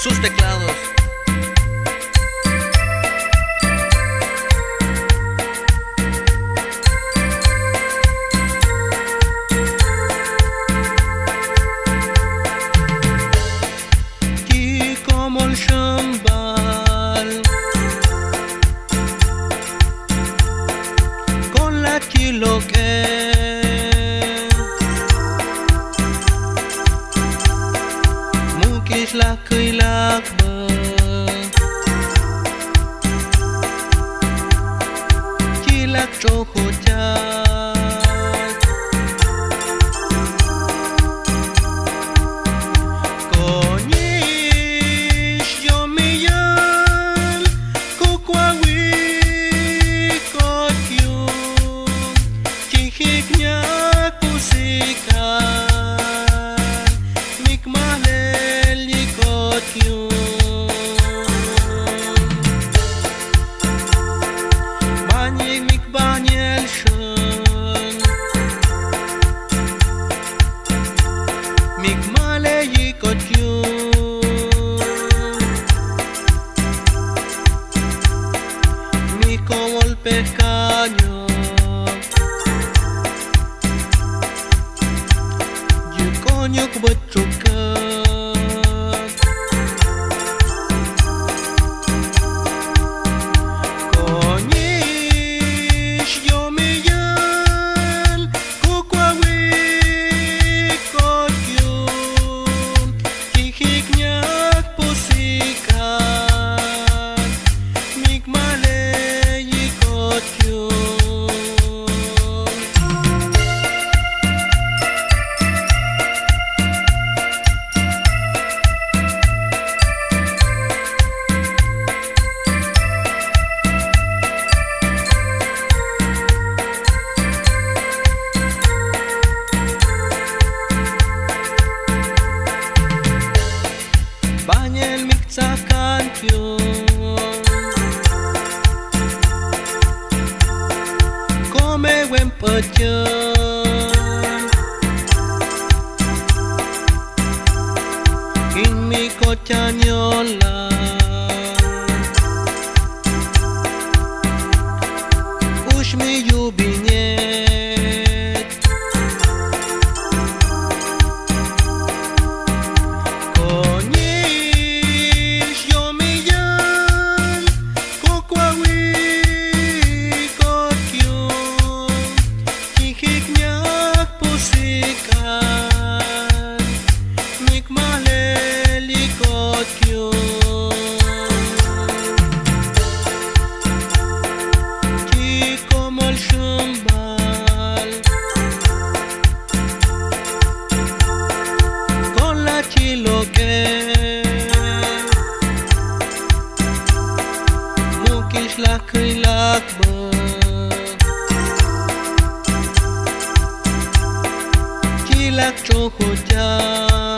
sus teclados. Lo que mungkin lah kelak kilak cohojat konyis yomiyan kukwawi hiknya pusikan mikmalel yikot yun banyik mikbanyel shun mikmale yikot yun mikomol pekanyo nyuk becukat konyis yomiyan kukwawi kotyun hiknya pusikan mikmale yikotyun Banyel mikcakan kyun Kome wem pecen In mi kocanyola Ush mi yubinyet lo que mungkin lah kelak kilak cohojat